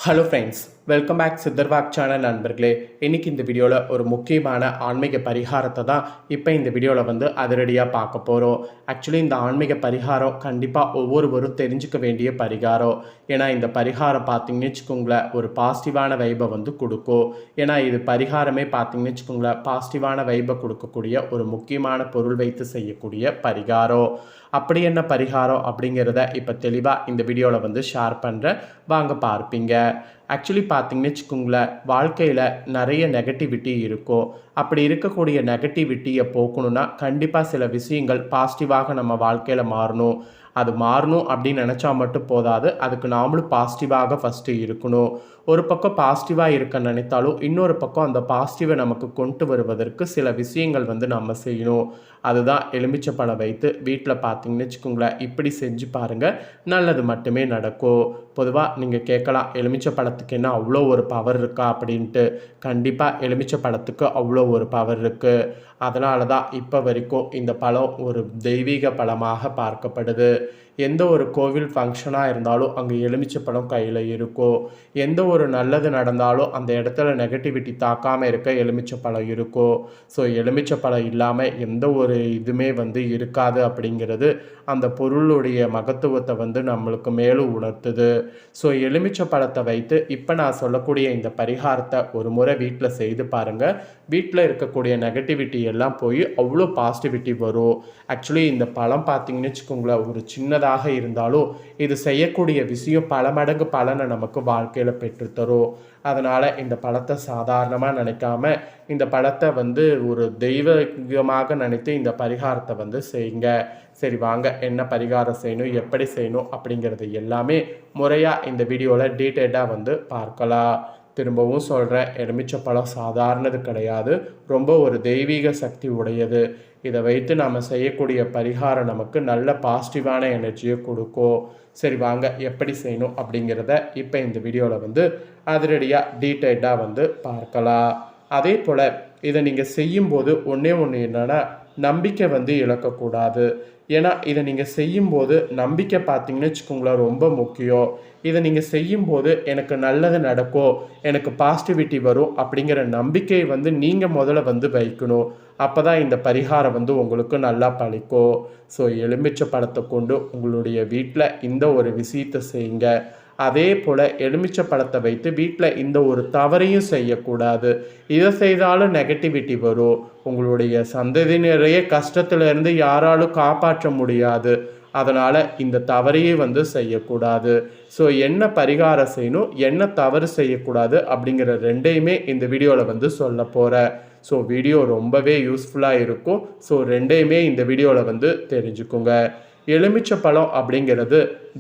Hello friends, welcome back சித்தர்வாக் channel நண்பர்களே. இன்றைக்கி இந்த வீடியோவில் ஒரு முக்கியமான ஆன்மீக பரிகாரத்தை தான் இப்போ இந்த வீடியோவில் அதிரடியாக பார்க்க போகிறோம். ஆக்சுவலி இந்த ஆன்மீக பரிகாரம் கண்டிப்பாக ஒவ்வொருவரும் தெரிஞ்சுக்க வேண்டிய பரிகாரம். ஏன்னா இந்த பரிகாரம் பார்த்திங்கன்னு வச்சுக்கோங்களேன், ஒரு பாசிட்டிவான வைபை கொடுக்கும். ஏன்னா இது பரிகாரமே பார்த்திங்கன்னு வச்சுக்கோங்களேன், பாசிட்டிவான வைபை கொடுக்கக்கூடிய ஒரு முக்கியமான பொருள் வைத்து செய்யக்கூடிய பரிகாரம். அப்படி என்ன பரிகாரம் அப்படிங்கிறத இப்போ தெளிவாக இந்த வீடியோவில் ஷேர் பண்ணுறேன், வாங்க பார்ப்பீங்க. ஆக்சுவலி பார்த்திங்கன்னு வச்சுக்கோங்களேன், வாழ்க்கையில் நிறைய நெகட்டிவிட்டி இருக்கும். அப்படி இருக்கக்கூடிய நெகட்டிவிட்டியை போக்கணுன்னா கண்டிப்பாக சில விஷயங்கள் பாசிட்டிவாக நம்ம வாழ்க்கையில் மாறணும். அது மாறணும் அப்படின்னு நினச்சா மட்டும் போதாது, அதுக்கு நாமளும் பாசிட்டிவாக ஃபஸ்ட்டு இருக்கணும். ஒரு பக்கம் பாசிட்டிவாக இருக்க நினைத்தாலும் இன்னொரு பக்கம் அந்த பாசிட்டிவை நமக்கு கொண்டு வருவதற்கு சில விஷயங்கள் நம்ம செய்யணும். அதுதான் எலுமிச்சைப்பழம் வைத்து வீட்டில் பார்த்திங்கன்னு வச்சுக்கோங்களேன், இப்படி செஞ்சு பாருங்கள், நல்லது மட்டுமே நடக்கும். பொதுவாக நீங்கள் கேட்கலாம், எலுமிச்சைப்பழத்துக்கு என்ன அவ்வளோ ஒரு பவர் இருக்கா அப்படின்ட்டு. கண்டிப்பாக எலுமிச்சைப்பழத்துக்கு அவ்வளோ ஒரு பவர் இருக்குது. அதனால தான் இப்போ வரைக்கும் இந்த பழம் ஒரு தெய்வீக பழமாக பார்க்கப்படுது. எந்த ஒரு கோவில் ஃபங்க்ஷனாக இருந்தாலும் அங்கே எலுமிச்சைப்பழம் கையில் இருக்கும். எந்த ஒரு நல்லது நடந்தாலும் அந்த இடத்துல நெகட்டிவிட்டி தாக்காமல் இருக்க எலுமிச்சைப்பழம் இருக்கும். ஸோ எலுமிச்சைப்பழம் இல்லாமல் எந்த ஒரு இதுவுமே இருக்காது அப்படிங்கிறது அந்த பொருளுடைய மகத்துவத்தை நம்மளுக்கு மேலும் உணர்த்துது. ஸோ எலுமிச்சைப்பழத்தை வைத்து இப்போ நான் சொல்லக்கூடிய இந்த பரிகாரத்தை ஒரு முறை வீட்டில் செய்து பாருங்கள். வீட்டில் இருக்கக்கூடிய நெகட்டிவிட்டி எல்லாம் போய் அவ்வளோ பாசிட்டிவிட்டி வரும். ஆக்சுவலி இந்த பழம் பார்த்திங்கன்னு வச்சுக்கோங்களேன், ஒரு சின்னதாக இருந்தாலும் இது செய்யக்கூடிய விஷயம் பல மடங்கு பலனை நமக்கு வாழ்க்கையில் பெற்றுத்தரும். அதனால் இந்த பழத்தை சாதாரணமாக நினைக்காம இந்த பழத்தை ஒரு தெய்வீகமாக நினைத்து இந்த பரிகாரத்தை செய்யுங்க. சரி வாங்க, என்ன பரிகாரம் செய்யணும், எப்படி செய்யணும் அப்படிங்கிறது எல்லாமே முறையாக இந்த வீடியோவில் டீட்டெயிலாக பார்க்கலாம். திரும்பவும் சொல்கிறேன், எலுமிச்சைப்பழம் சாதாரணது கிடையாது, ரொம்ப ஒரு தெய்வீக சக்தி உடையது. இதை வைத்து நாம் செய்யக்கூடிய பரிகாரம் நமக்கு நல்ல பாசிட்டிவான எனர்ஜியை கொடுக்கும். சரி வாங்க, எப்படி செய்யணும் அப்படிங்கிறத இப்போ இந்த வீடியோவில் அதிரடியாக டீட்டெயிலாக பார்க்கலாம். அதே போல் இதை நீங்கள் செய்யும்போது ஒன்றே என்னென்னா, நம்பிக்கை இழக்கக்கூடாது. ஏன்னா இதை நீங்கள் செய்யும்போது நம்பிக்கை பார்த்திங்கன்னு வச்சுக்கோங்களேன் ரொம்ப முக்கியம். இதை நீங்கள் செய்யும்போது எனக்கு நல்லது நடக்கும், எனக்கு பாசிட்டிவிட்டி வரும் அப்படிங்கிற நம்பிக்கையை நீங்கள் முதல்ல வைக்கணும். அப்போ தான் இந்த பரிகாரம் உங்களுக்கு நல்லா பழிக்கும். ஸோ எலுமிச்சை பழத்தை கொண்டு உங்களுடைய வீட்டில் இந்த ஒரு விஷயத்தை செய்யுங்க. அதே போல் எலுமிச்சை பழத்தை வைத்து வீட்டில் இந்த ஒரு தவறையும் செய்யக்கூடாது. இதை செய்தாலும் நெகட்டிவிட்டி வரும். உங்களுடைய சந்ததியினரையே கஷ்டத்திலிருந்து யாராலும் காப்பாற்ற முடியாது. அதனால் இந்த தவறையே செய்யக்கூடாது. ஸோ என்ன பரிகாரம் செய்யணும், என்ன தவறு செய்யக்கூடாது அப்படிங்கிற ரெண்டையுமே இந்த வீடியோவில் சொல்ல போகிறேன். ஸோ வீடியோ ரொம்பவே யூஸ்ஃபுல்லாக இருக்கும். ஸோ ரெண்டையுமே இந்த வீடியோவில் தெரிஞ்சுக்குங்க. எலுமிச்சை பழம் அப்படிங்கிறது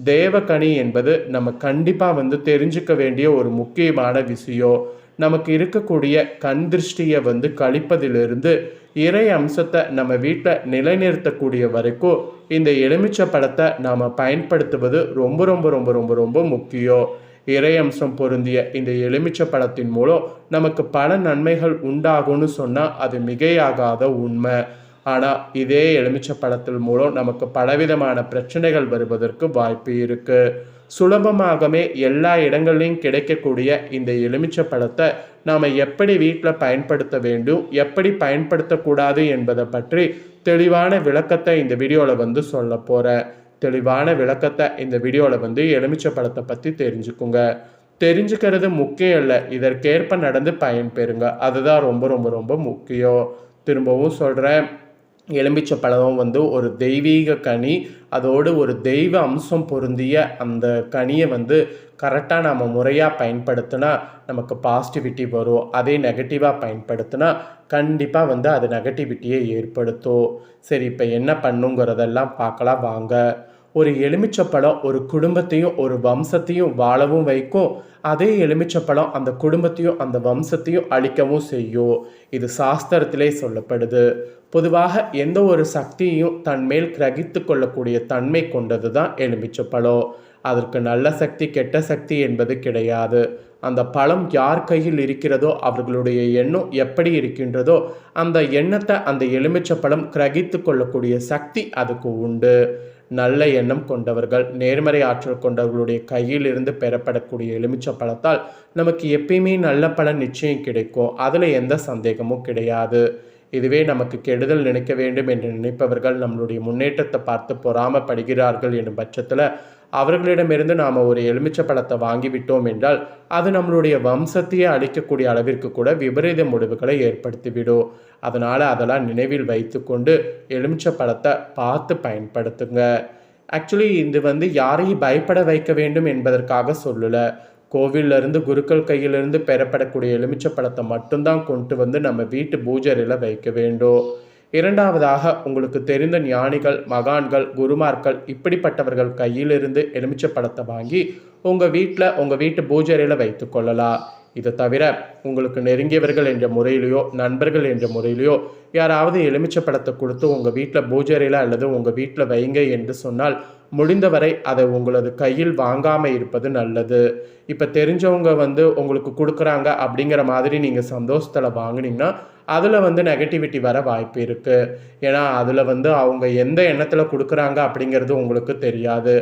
தேவக்கனி என்பது நம்ம கண்டிப்பாக தெரிஞ்சுக்க வேண்டிய ஒரு முக்கியமான விஷயம். நமக்கு இருக்கக்கூடிய கண் திருஷ்டியை கழிப்பதிலிருந்து இறை அம்சத்தை நம்ம வீட்டில் நிலைநிறுத்தக்கூடிய வரைக்கும் இந்த எலுமிச்சை பழத்தை நாம் பயன்படுத்துவது ரொம்ப ரொம்ப ரொம்ப ரொம்ப ரொம்ப முக்கியம். இறை அம்சம் பொருந்திய இந்த எலுமிச்சை பழத்தின் மூலம் நமக்கு பல நன்மைகள் உண்டாகும்னு சொன்னால் அது மிகையாகாத உண்மை. ஆனால் இதே எலுமிச்சை பழத்தின் மூலம் நமக்கு பலவிதமான பிரச்சனைகள் வருவதற்கு வாய்ப்பு இருக்குது. சுலபமாகவே எல்லா இடங்கள்லையும் கிடைக்கக்கூடிய இந்த எலுமிச்சை பழத்தை நாம் எப்படி வீட்டில் பயன்படுத்த வேண்டும், எப்படி பயன்படுத்தக்கூடாது என்பதை பற்றி தெளிவான விளக்கத்தை இந்த வீடியோவில் சொல்ல போகிறேன். தெளிவான விளக்கத்தை இந்த வீடியோவில் எலுமிச்சை பழத்தை பற்றி தெரிஞ்சுக்குங்க. தெரிஞ்சுக்கிறது முக்கியம் இல்லை, இதற்கேற்ப நடந்து பயன்பெறுங்க. அதுதான் ரொம்ப ரொம்ப ரொம்ப முக்கியம். திரும்பவும் சொல்கிறேன், எலுமிச்சை பழம் ஒரு தெய்வீக கனி. அதோடு ஒரு தெய்வ அம்சம் பொருந்திய அந்த கனியை கரெக்டாக நம்ம முறையாக பயன்படுத்தினா நமக்கு பாசிட்டிவிட்டி வரும். அதே நெகட்டிவாக பயன்படுத்தினா கண்டிப்பாக அது நெகட்டிவிட்டியை ஏற்படுத்தும். சரி, இப்போ என்ன பண்ணுங்கிறதெல்லாம் பார்க்கலாம் வாங்க. ஒரு எலுமிச்சைப்பழம் ஒரு குடும்பத்தையும் ஒரு வம்சத்தையும் வாழவும் வைக்கும். அதே எலுமிச்சைப்பழம் அந்த குடும்பத்தையும் அந்த வம்சத்தையும் அழிக்கவும் செய்யும். இது சாஸ்திரத்திலே சொல்லப்படுது. பொதுவாக எந்த ஒரு சக்தியையும் தன்மேல் கிரகித்து கொள்ளக்கூடிய தன்மை கொண்டது தான் எலுமிச்சைப்பழம். அதற்கு நல்ல சக்தி கெட்ட சக்தி என்பது கிடையாது. அந்த பழம் யார் கையில் இருக்கிறதோ அவர்களுடைய எண்ணம் எப்படி இருக்கின்றதோ அந்த எண்ணத்தை அந்த எலுமிச்சை பழம் கிரகித்து கொள்ளக்கூடிய சக்தி அதுக்கு உண்டு. நல்ல எண்ணம் கொண்டவர்கள், நேர்மறை ஆற்றல் கொண்டவர்களுடைய கையிலிருந்து பெறப்படக்கூடிய எலுமிச்சை பழத்தால் நமக்கு எப்பயுமே நல்ல பலன் நிச்சயம் கிடைக்கும். அதில் எந்த சந்தேகமும் கிடையாது. இதுவே நமக்கு கெடுதல் நினைக்க வேண்டும் என்று நினைப்பவர்கள் நம்மளுடைய முன்னேற்றத்தை பார்த்து பொறாமப்படுகிறார்கள் என்னும் பட்சத்தில் அவர்களிடமிருந்து நாம் ஒரு எலுமிச்சை பழத்தை வாங்கிவிட்டோம் என்றால் அது நம்மளுடைய வம்சத்தையே அழிக்கக்கூடிய அளவிற்கு கூட விபரீத முடிவுகளை ஏற்படுத்திவிடும். அதனால் அதெல்லாம் நினைவில் வைத்து கொண்டு எலுமிச்சை பழத்தை பார்த்து பயன்படுத்துங்க. ஆக்சுவலி இது யாரையும் பயப்பட வைக்க வேண்டும் என்பதற்காக சொல்லலை. கோவிலிருந்து குருக்கள் கையிலிருந்து பெறப்படக்கூடிய எலுமிச்சை பழத்தை மட்டும்தான் கொண்டு நம்ம வீட்டு பூஜையில் வைக்க வேண்டும். இரண்டாவதாக, உங்களுக்கு தெரிந்த ஞானிகள், மகான்கள், குருமார்கள் இப்படிப்பட்டவர்கள் கையிலிருந்து எலுமிச்சை பழத்தை வாங்கி உங்கள் வீட்டு பூஜையில் வைத்து கொள்ளலாம். இதை தவிர உங்களுக்கு நெருங்கியவர்கள் என்ற முறையிலையோ நண்பர்கள் என்ற முறையிலையோ யாராவது எலுமிச்சை பழத்தை கொடுத்து உங்கள் வீட்டில் பூஜையில் அல்லது உங்கள் வீட்டில் வைங்க என்று சொன்னால் முடிந்தவரை அதை உங்களது கையில் வாங்காமல் இருப்பது நல்லது. இப்போ தெரிஞ்சவங்க உங்களுக்கு கொடுக்குறாங்க அப்படிங்கிற மாதிரி நீங்கள் சந்தோஷத்தில் வாங்கினீங்கன்னா அதில் நெகட்டிவிட்டி வர வாய்ப்பு இருக்குது. ஏன்னா அதில் அவங்க எந்த எண்ணத்தில் கொடுக்குறாங்க அப்படிங்கிறது உங்களுக்கு தெரியாது.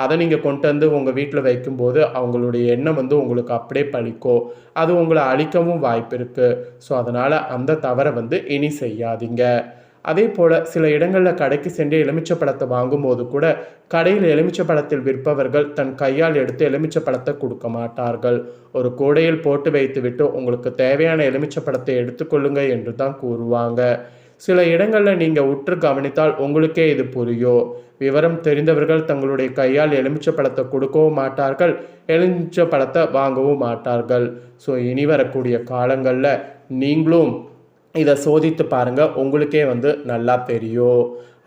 அதை நீங்கள் கொண்டு உங்கள் வீட்டில் வைக்கும்போது அவங்களுடைய எண்ணம் உங்களுக்கு அப்படியே பழிக்கும். அது உங்களை அழிக்கவும் வாய்ப்பு இருக்குது. ஸோ அதனால் அந்த தவறை இனி செய்யாதீங்க. அதே போல் சில இடங்களில் கடைக்கு சென்று எலுமிச்சை பழத்தை வாங்கும்போது கூட கடையில் எலுமிச்சை பழத்தில் விற்பவர்கள் தன் கையால் எடுத்து எலுமிச்சை பழத்தை கொடுக்க மாட்டார்கள். ஒரு கூடையில் போட்டு வைத்துவிட்டு உங்களுக்கு தேவையான எலுமிச்சை பழத்தை எடுத்துக்கொள்ளுங்க என்று தான் கூறுவாங்க. சில இடங்களில் நீங்கள் உற்று கவனித்தால் உங்களுக்கே இது புரியும். விவரம் தெரிந்தவர்கள் தங்களுடைய கையால் எலுமிச்சை பழத்தை கொடுக்கவும் மாட்டார்கள், எலுமிச்சை பழத்தை வாங்கவும் மாட்டார்கள். ஸோ இனி வரக்கூடிய காலங்களில் நீங்களும் இதை சோதித்து பாருங்கள், உங்களுக்கே நல்லா தெரியும்.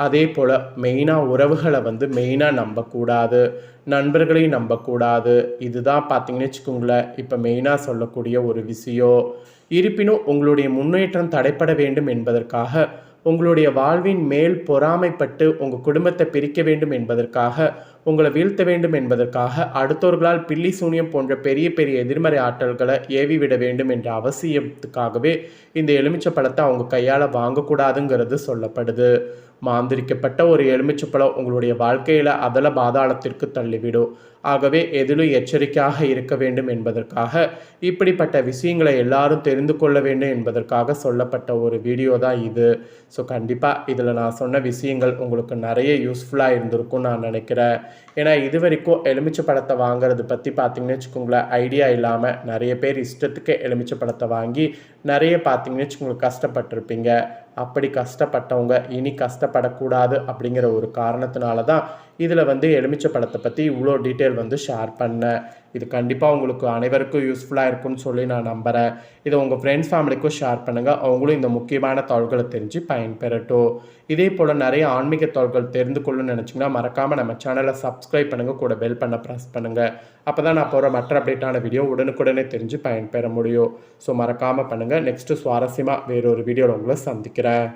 அதே போல் மெயினாக உறவுகளை மெயினாக நம்பக்கூடாது, நண்பர்களையும் நம்பக்கூடாது. இதுதான் பார்த்தீங்கன்னு வச்சுக்கோங்களேன் இப்போ மெயினாக சொல்லக்கூடிய ஒரு விஷயம். இருப்பினும் உங்களுடைய முன்னேற்றம் தடைப்பட வேண்டும் என்பதற்காக, உங்களுடைய வாழ்வின் மேல் பொறாமைப்பட்டு உங்கள் குடும்பத்தை பிரிக்க வேண்டும் என்பதற்காக, உங்களை வீழ்த்த வேண்டும் என்பதற்காக அடுத்தவர்களால் பில்லி சூனியம் போன்ற பெரிய பெரிய எதிர்மறை ஆற்றல்களை ஏவி விட வேண்டும் என்ற அவசியத்துக்காகவே இந்த எலுமிச்சை பழத்தை அவங்க கையால் வாங்கக்கூடாதுங்கிறது சொல்லப்படுது. மாந்திரிக்கப்பட்ட ஒரு எலுமிச்சை பழம் உங்களுடைய வாழ்க்கையில் அதல பாதாளத்திற்கு தள்ளிவிடும். ஆகவே எதிலும் எச்சரிக்கையாக இருக்க வேண்டும் என்பதற்காக இப்படிப்பட்ட விஷயங்களை எல்லாரும் தெரிந்து கொள்ள வேண்டும் என்பதற்காக சொல்லப்பட்ட ஒரு வீடியோ தான் இது. ஸோ கண்டிப்பாக இதில் நான் சொன்ன விஷயங்கள் உங்களுக்கு நிறைய யூஸ்ஃபுல்லாக இருந்திருக்கும்னு நான் நினைக்கிறேன். ஏன்னா இது வரைக்கும் எலுமிச்சை பழத்தை வாங்குறது பற்றி பார்த்தீங்கன்னு வச்சுக்கோங்களேன் ஐடியா இல்லாமல் நிறைய பேர் இஷ்டத்துக்கு எலுமிச்சை பழத்தை வாங்கி நிறைய பார்த்தீங்கன்னு வச்சுக்கோங்களேன் கஷ்டப்பட்டிருப்பீங்க. அப்படி கஷ்டப்பட்டவங்க இனி கஷ்டப்படக்கூடாது அப்படிங்கிற ஒரு காரணத்தினால தான் இதில் எலுமிச்சை பழத்தை பற்றி இவ்வளோ டீட்டெயில் ஷேர் பண்ணேன். இது கண்டிப்பாக உங்களுக்கு அனைவருக்கும் யூஸ்ஃபுல்லாக இருக்கும்னு சொல்லி நான் நம்புகிறேன். இதை உங்கள் ஃப்ரெண்ட்ஸ் ஃபேமிலிக்கும் ஷேர் பண்ணுங்கள், அவங்களும் இந்த முக்கியமான தகவல்களை தெரிஞ்சு பயன்பெறட்டும். இதே போல் நிறைய ஆன்மீக தகவல்கள் தெரிந்து கொள்ளணும்னு நினச்சிங்கன்னா மறக்காமல் நம்ம சேனலை சப்ஸ்கிரைப் பண்ணுங்கள், கூட பெல் பண்ண ப்ரெஸ் பண்ணுங்கள். அப்போ தான் நான் போகிற மற்ற அப்டேட்டான வீடியோ உடனுக்குடனே தெரிஞ்சு பயன்பெற முடியும். ஸோ மறக்காமல் பண்ணுங்கள். நெக்ஸ்ட்டு சுவாரஸ்யமாக வேறொரு வீடியோவில் உங்களை சந்திக்கிறேன்.